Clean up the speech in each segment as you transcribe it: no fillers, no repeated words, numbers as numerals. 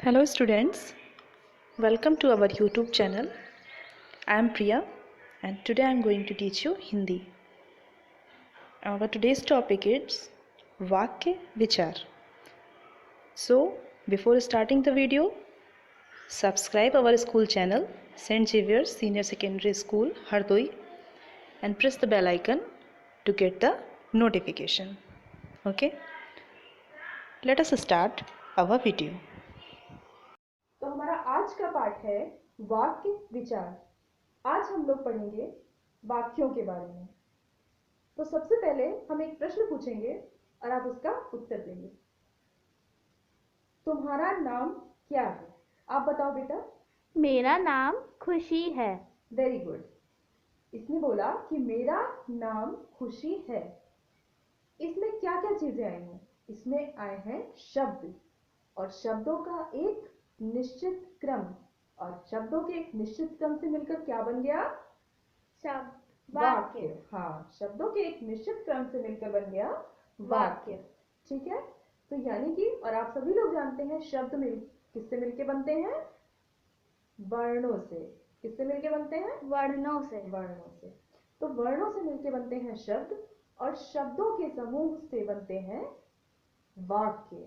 Hello students, welcome to our YouTube channel. I am Priya and today I am going to teach you Hindi. Our today's topic is Vakya Vichar. So before starting the video, subscribe our school channel St. Xavier's Senior Secondary School, Hardoi and press the bell icon to get the notification. Okay, let us start our video. तो हमारा आज का पाठ है वाक्य विचार। आज हम लोग पढ़ेंगे वाक्यों के बारे में। तो सबसे पहले हम एक प्रश्न पूछेंगे और आप उसका उत्तर देंगे। तुम्हारा नाम क्या है? आप बताओ बेटा। मेरा नाम खुशी है। Very good. इसने बोला कि मेरा नाम खुशी है। इसमें क्या क्या चीजें आई हैं? इसमें आए हैं शब्द और शब्दों का एक निश्चित क्रम, और शब्दों के एक निश्चित क्रम से मिलकर क्या बन गया? शब्द वाक्य। हाँ, शब्दों के एक निश्चित क्रम से मिलकर बन गया वाक्य। ठीक है, तो यानी कि और आप सभी लोग जानते हैं शब्द किससे मिलके बनते हैं? वर्णों से। किससे मिलके बनते हैं? वर्णों से। वर्णों से। तो वर्णों से मिलके बनते हैं शब्द और शब्दों के समूह से बनते हैं वाक्य।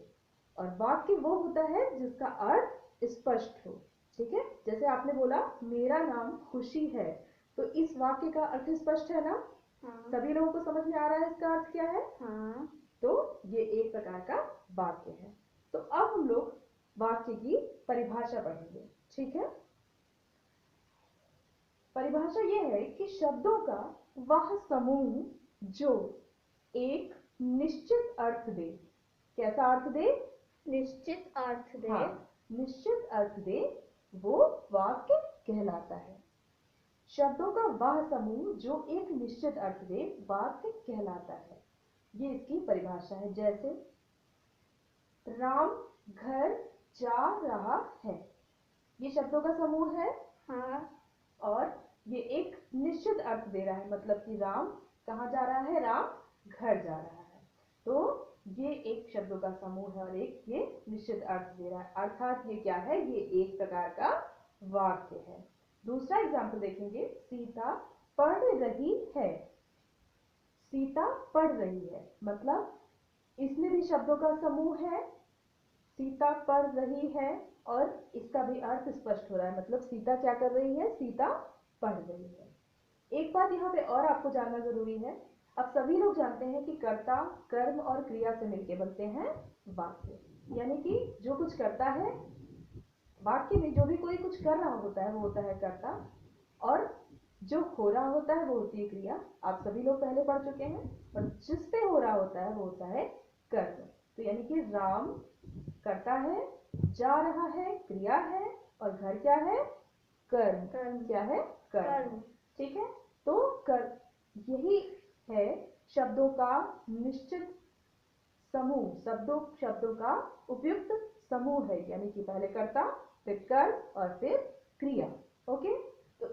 और वाक्य वो होता है जिसका अर्थ स्पष्ट हो। ठीक है, जैसे आपने बोला मेरा नाम खुशी है, तो इस वाक्य का अर्थ स्पष्ट है ना? हाँ। सभी लोगों को समझ में आ रहा है इसका अर्थ क्या है? हाँ। तो ये एक प्रकार का वाक्य है। तो अब हम लोग वाक्य की परिभाषा पढ़ेंगे। ठीक है, परिभाषा ये है कि शब्दों का वह समूह जो एक निश्चित अर्थ दे। कैसा अर्थ दे? निश्चित अर्थ दे। हाँ, निश्चित अर्थ दे, वो वाक्य कहलाता है। शब्दों का वह समूह जो एक निश्चित अर्थ दे वाक्य कहलाता है। ये इसकी परिभाषा है। जैसे राम घर जा रहा है, ये शब्दों का समूह है। हाँ। और ये एक निश्चित अर्थ दे रहा है, मतलब कि राम कहाँ जा रहा है? राम घर जा रहा है। तो ये एक शब्दों का समूह है और एक ये निश्चित अर्थ दे रहा है, अर्थात ये क्या है? ये एक प्रकार का वाक्य है। दूसरा एग्जाम्पल देखेंगे, सीता पढ़ रही है। सीता पढ़ रही है मतलब इसमें भी शब्दों का समूह है। सीता पढ़ रही है और इसका भी अर्थ स्पष्ट हो रहा है, मतलब सीता क्या कर रही है? सीता पढ़ रही है। एक बात यहाँ पे और आपको जानना जरूरी है। अब सभी लोग जानते हैं कि कर्ता, कर्म और क्रिया से मिलके बनते हैं वाक्य। यानी कि जो कुछ करता है, वाक्य में जो भी कोई कुछ कर रहा होता है वो होता है कर्ता, और जो हो रहा होता है वो होती है क्रिया। आप सभी लोग पहले पढ़ चुके हैं। और जिस पे हो रहा होता है वो होता है कर्म। तो यानी कि राम करता है, जा रहा है क्रिया है, और घर क्या है? कर्म। क्या है? कर्म। ठीक है, तो यही है शब्दों का निश्चित समूह। शब्दों का उपयुक्त समूह है, यानी कि पहले कर्ता, फिर कर्म और फिर क्रिया। ओके, तो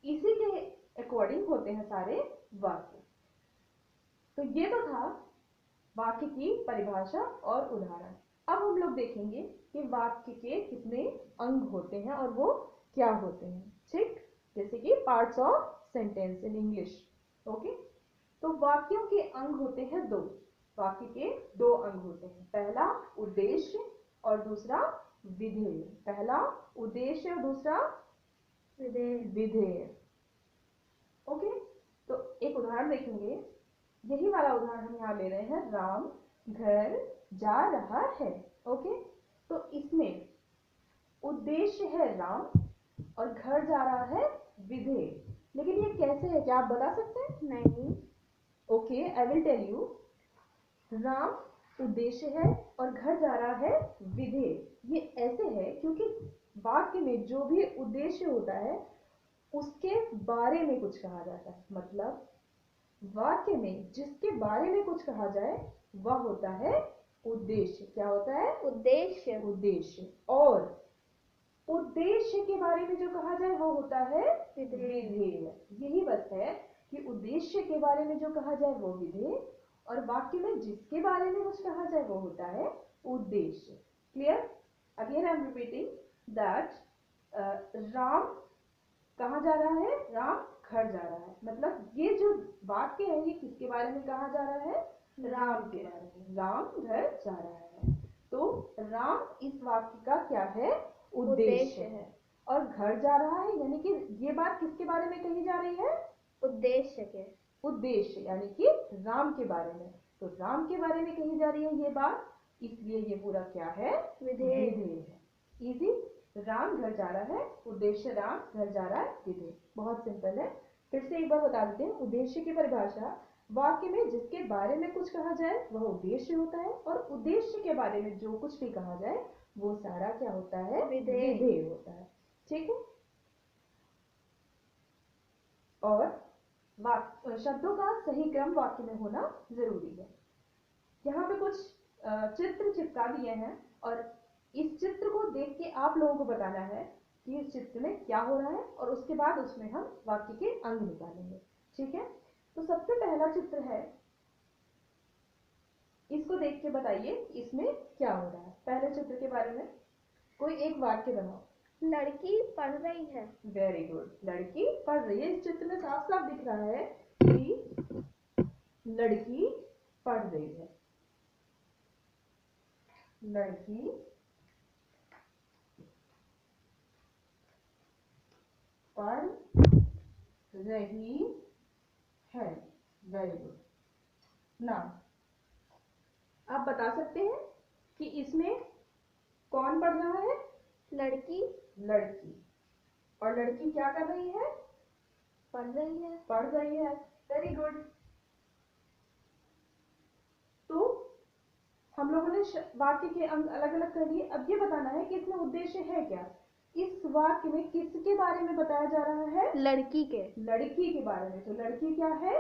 इसी के अकॉर्डिंग होते हैं सारे वाक्य। तो ये तो था वाक्य की परिभाषा और उदाहरण। अब हम लोग देखेंगे कि वाक्य के कितने अंग होते हैं और वो क्या होते हैं। ठीक, जैसे कि parts of sentence in English. Okay, तो वाक्यों के अंग होते हैं दो। वाक्य के दो अंग होते हैं, पहला उद्देश्य और दूसरा विधेय। पहला उद्देश्य और दूसरा विधेय। ओके, तो एक उदाहरण देखेंगे। यही वाला उदाहरण हम यहाँ ले रहे हैं, राम घर जा रहा है। ओके, तो इसमें उद्देश्य है राम और घर जा रहा है विधेय। लेकिन ये कैसे है, क्या आप बता सकते हैं? नहीं। Okay, I will tell you. Ram उद्देश्य है और घर जा रहा है विधेय। ये ऐसे है क्योंकि वाक्य में जो भी उद्देश्य होता है उसके बारे में कुछ कहा जाता है। मतलब वाक्य में जिसके बारे में कुछ कहा जाए वह होता है उद्देश्य। क्या होता है? उद्देश्य। उद्देश्य। और उद्देश्य के बारे में जो कहा जाए वो होता है विधेय। यही बस है कि उद्देश्य के बारे में जो कहा जाए वो विधेय, और वाक्य में जिसके बारे में कुछ कहा जाए वो होता है उद्देश्य। क्लियर? अगला again I am repeating that Ram कहाँ जा रहा है, राम घर जा रहा है। मतलब ये जो वाक्य है ये किसके बारे में कहा जा रहा है, राम के बारे में। राम घर जा रहा है, तो राम इस वाक्य का क्या है, उद्देश्य है। और घर जा रहा है यानी कि ये बात किसके बारे में कही जा रही है, उद्देश्य के, उद्देश्य यानी कि राम के बारे में। तो राम के बारे में कही जा रही है ये बात, इसलिए ये पूरा क्या है, विधेय। है। इजी, राम घर जा रहा है, उद्देश्य राम घर जा रहा है, विधेय। बहुत सिंपल है। फिर से एक बार बता देते हैं, उद्देश्य की परिभाषा, वाक्य में जिसके बारे में कुछ कहा जाए वह उद्देश्य होता है, और उद्देश्य के बारे में जो कुछ भी कहा जाए वो सारा क्या होता है, विधेय। विधेय होता है। ठीक है। और शब्दों का सही क्रम वाक्य में होना जरूरी है। यहाँ पे कुछ चित्र चिपका दिए हैं, और इस चित्र को देख के आप लोगों को बताना है कि इस चित्र में क्या हो रहा है, और उसके बाद उसमें हम वाक्य के अंग निकालेंगे। ठीक है। तो सबसे पहला चित्र है, इसको देख के बताइए इसमें क्या हो रहा है। पहले चित्र के बारे में कोई एक वाक्य बनाओ। लड़की पढ़ रही है। वेरी गुड, लड़की पढ़ रही है। इस चित्र में साफ साफ दिख रहा है कि लड़की पढ़ रही है। लड़की पढ़ रही है। Very good. ना आप बता सकते हैं कि इसमें कौन पढ़ रहा है, लड़की। लड़की। और लड़की क्या कर रही है, पढ़ रही है। पढ़ रही है। Very good. तो हम लोगों ने वाक्य के अंग अलग अलग कर लिए। अब ये बताना है कि इसमें उद्देश्य है क्या। इस वाक्य में किसके बारे में बताया जा रहा है, लड़की के, लड़की के बारे में। तो लड़की क्या है,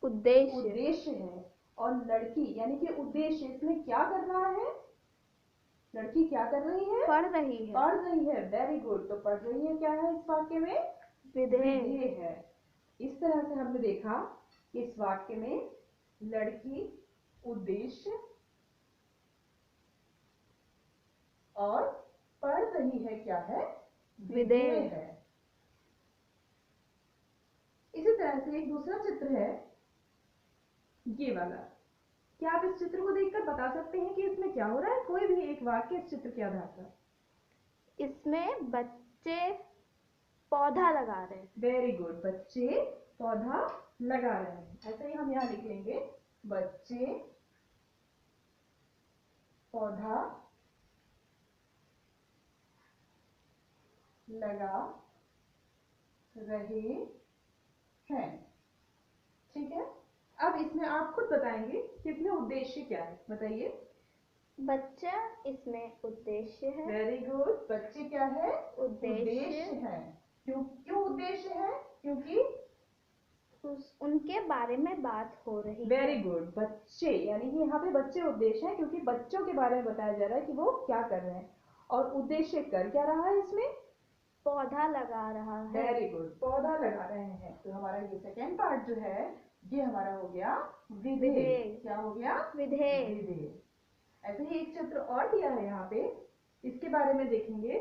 उद्देश्य। उद्देश्य है। और लड़की यानी कि उद्देश्य, इसमें क्या कर रहा है, लड़की क्या कर रही है, पढ़ रही है। पढ़ रही है। Very good. तो पढ़ रही है क्या है इस वाक्य में, विधेय। विधेय है। इस तरह से हमने देखा कि इस वाक्य में लड़की उद्देश्य और पढ़ रही है क्या है, विधेय है। इसी तरह से एक दूसरा चित्र है ये वाला। क्या आप इस चित्र को देखकर बता सकते हैं कि इसमें क्या हो रहा है, कोई भी एक वाक्य इस चित्र के आधार पर। इसमें बच्चे पौधा लगा रहे हैं। वेरी गुड, बच्चे पौधा लगा रहे हैं। ऐसे ही हम यहाँ लिख लेंगे, बच्चे पौधा लगा रहे हैं। ठीक है। अब इसमें आप खुद बताएंगे कि इसमें उद्देश्य क्या है, बताइए। बच्चा इसमें उद्देश्य है। Very good. बच्चे क्या है, उद्देश्य है। क्यों उद्देश्य है, क्योंकि उनके बारे में बात हो रही है। Very good. बच्चे यानी कि यहाँ पे बच्चे उद्देश्य है, क्योंकि बच्चों के बारे में बताया जा रहा है कि वो क्या कर रहे हैं। और उद्देश्य कर क्या रहा है इसमें, पौधा लगा रहा है। वेरी गुड, पौधा लगा रहे हैं। तो हमारा ये सेकेंड पार्ट जो है ये हमारा हो गया विधेय। क्या हो गया, विधेय। विधेय। ऐसे ही एक चित्र और दिया है यहाँ पे, इसके बारे में देखेंगे।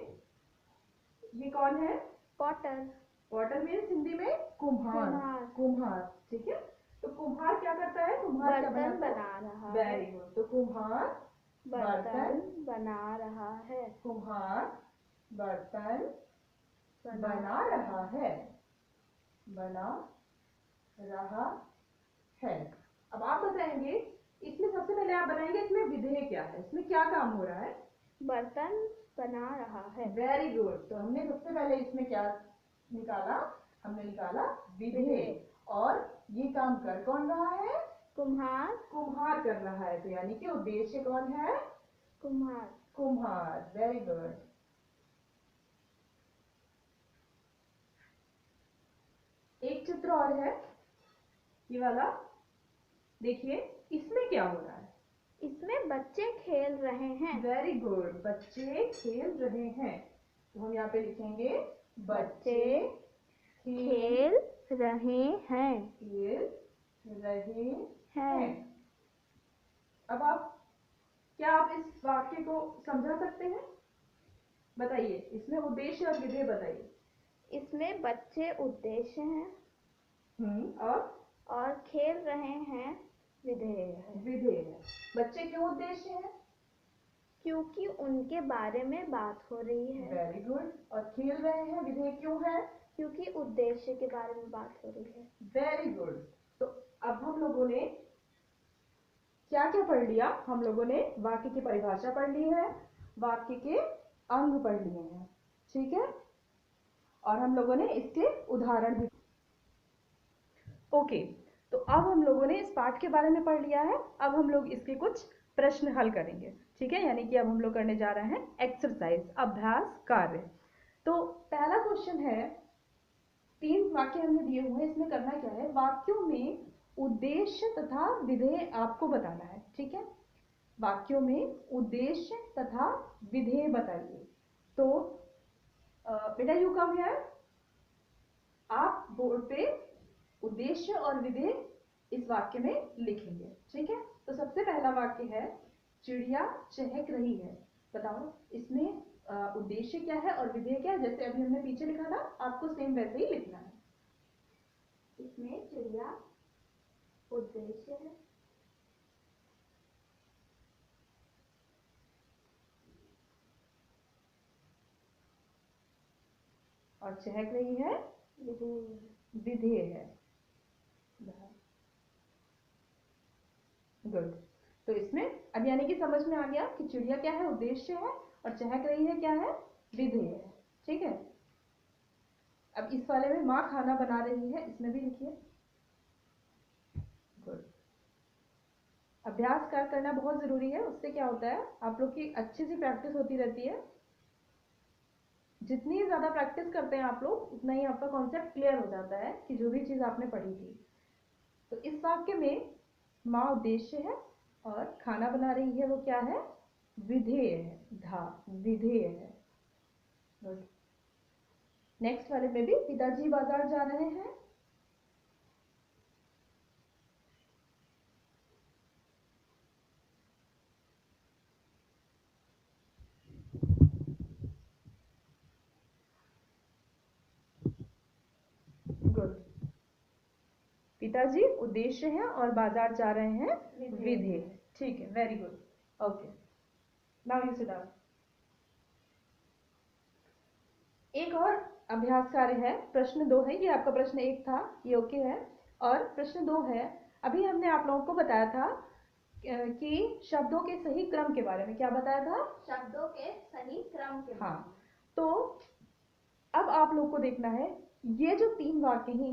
ये कौन है, पॉटर। पॉटर मीन्स हिंदी में कुम्हार। कुम्हार। ठीक है। तो कुम्हार क्या करता है, कुम्हार क्या बर्तन बनाता है, बना रहा है। Very good. तो कुम्हार बर्तन बना रहा है। कुम्हार बर्तन बना रहा है, बना रहा है। अब आप बताएंगे, इसमें सबसे पहले आप बताएंगे इसमें विधेय क्या है, इसमें क्या काम हो रहा है, बर्तन बना रहा है। Very good. तो हमने सबसे पहले इसमें क्या निकाला, हमने निकाला विधेय। और ये काम कर कौन रहा है, कुम्हार। कुम्हार कर रहा है। तो यानी कि उद्देश्य कौन है, कुम्हार। कुम्हार। Very good. एक चित्र और है ये वाला, देखिए इसमें क्या हो रहा है, इसमें बच्चे खेल रहे हैं। Very good. बच्चे खेल रहे हैं। तो हम यहाँ पे लिखेंगे बच्चे खेल रहे हैं। खेल रहे हैं। अब आप क्या आप इस वाक्य को समझा सकते हैं, बताइए, इसमें उद्देश्य और विधेय बताइए। इसमें बच्चे उद्देश्य हैं और खेल रहे हैं विधेय है। विधेय है। बच्चे क्यों उद्देश्य है? क्योंकि उनके बारे में बात हो रही है। Very good. और खेल रहे हैं विधेय क्यों है? क्योंकि उद्देश्य के बारे में बात हो रही है। Very good. तो अब हम लोगों ने क्या क्या पढ़ लिया? हम लोगों ने वाक्य की परिभाषा पढ़ ली है, वाक्य के अंग पढ़ लिए हैं, ठीक है, और हम लोगों ने इसके उदाहरण भी। ओके, तो अब हम लोगों ने इस पाठ के बारे में पढ़ लिया है। अब हम लोग इसके कुछ प्रश्न हल करेंगे, ठीक है, यानी कि अब हम लोग करने जा रहे हैं एक्सरसाइज, अभ्यास कार्य। तो पहला क्वेश्चन है, 3 वाक्य हमने दिए हुए हैं, इसमें करना क्या है, वाक्यों में उद्देश्य तथा विधेय आपको बताना है, ठीक है। वाक्यों में उद्देश्य तथा विधेय बताइए। तो बेटा यू कम हियर, आप बोर्ड पे उद्देश्य और विधेय इस वाक्य में लिखेंगे, ठीक है। तो सबसे पहला वाक्य है, चिड़िया चहक रही है। बताओ इसमें उद्देश्य क्या है और विधेय क्या है? जैसे अभी हमने पीछे लिखा था, आपको सेम वैसे ही लिखना है। इसमें चिड़िया उद्देश्य है और चहक रही है विधेय है। गुड। तो इसमें अब यानी कि समझ में आ गया कि चिड़िया क्या है, उद्देश्य है, और चहक रही है क्या है, विधेय है, ठीक है। अब इस वाले में माँ खाना बना रही है, इसमें भी लिखिए। गुड। अभ्यास करना बहुत जरूरी है, उससे क्या होता है, आप लोग की अच्छी सी प्रैक्टिस होती रहती है। जितनी ज्यादा प्रैक्टिस करते हैं आप लोग, उतना ही आपका कॉन्सेप्ट क्लियर हो जाता है कि जो भी चीज आपने पढ़ी थी। तो इस वाक्य में माँ उद्देश्य है और खाना बना रही है, वो क्या है, विधेय है, विधेय है। गुड। नेक्स्ट वाले में भी पिताजी बाजार जा रहे हैं। गुड। पिताजी उद्देश्य है और बाजार जा रहे हैं विधेय, ठीक है, very good. Okay, now you sit down. एक और अभ्यास कार्य है, प्रश्न 2 है, ये आपका प्रश्न 1 था, ये ओके है। और प्रश्न 2 है, अभी हमने आप लोगों को बताया था कि शब्दों के सही क्रम के बारे में। क्या बताया था? शब्दों के सही क्रम के बारे में। हाँ, तो अब आप लोग को देखना है, ये जो 3 वाक्य हैं,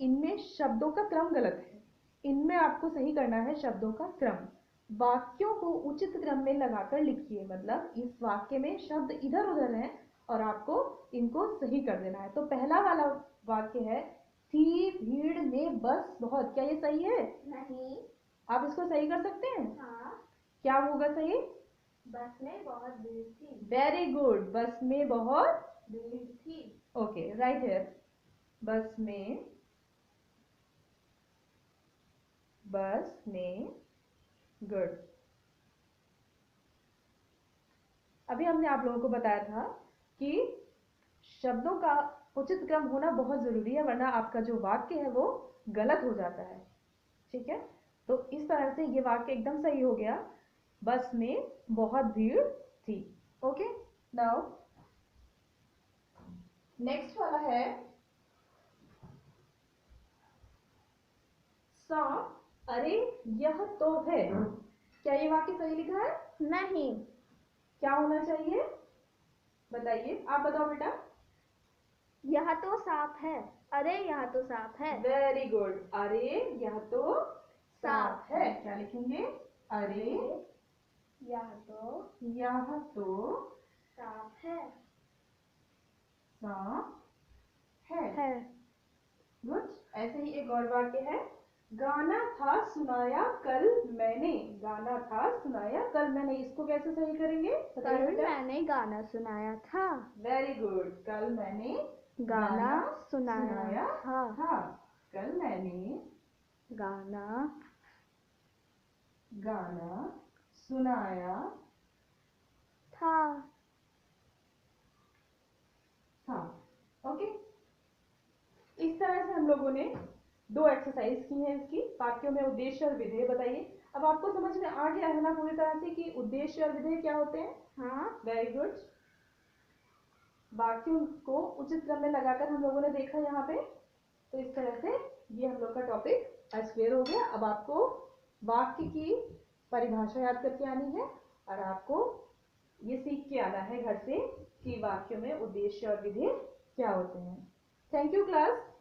इनमें शब्दों का क्रम गलत है, इनमें आपको सही करना है शब्दों का क्रम। वाक्यों को उचित क्रम में लगाकर लिखिए, मतलब इस वाक्य में शब्द इधर उधर हैं और आपको इनको सही कर देना है। तो पहला वाला वाक्य है, थी भीड़ में बस बहुत। क्या ये सही है? नहीं। आप इसको सही कर सकते हैं? हाँ। क्या होगा सही? बस में बहुत भीड़ थी। वेरी गुड, बस में बहुत भीड़ थी। ओके, राइट हियर, बस में गुड। अभी हमने आप लोगों को बताया था कि शब्दों का उचित क्रम होना बहुत जरूरी है, वरना आपका जो वाक्य है वो गलत हो जाता है, ठीक है। तो इस तरह से ये वाक्य एकदम सही हो गया, बस में बहुत भीड़ थी। ओके, नाउ नेक्स्ट वाला है, सांप अरे यह तो है। क्या ये वाक्य सही लिखा है? नहीं। क्या होना चाहिए बताइए, आप बताओ बेटा। यह तो सांप है। अरे यह तो सांप है। वेरी गुड, अरे यह तो सांप है। क्या लिखेंगे? अरे यह तो सांप है। सांप है। गुड। ऐसे ही एक और वाक्य है, गाना था सुनाया कल मैंने। गाना था सुनाया कल मैंने, इसको कैसे सही करेंगे? कल मैंने गाना सुनाया था। वेरी गुड, कल मैंने गाना सुनाया था। कल मैंने गाना सुनाया था। हम लोगों ने 2 एक्सरसाइज की हैं इसकी। वाक्यों में उद्देश्य और विधेय बताइए। अब आपको समझ में आ गया है ना पूरी तरह से कि उद्देश्य और विधेय क्या होते हैं? हाँ। Very good. वाक्यों को उचित क्रम में लगाकर हम लोगों ने देखा यहाँ पे। तो इस तरह से ये हम लोग का टॉपिक आज क्लियर हो गया। अब आपको वाक्य की परिभाषा याद करके आनी है और आपको ये सीख के आना है घर से कि वाक्यों में उद्देश्य और विधेय क्या होते हैं। Thank you class.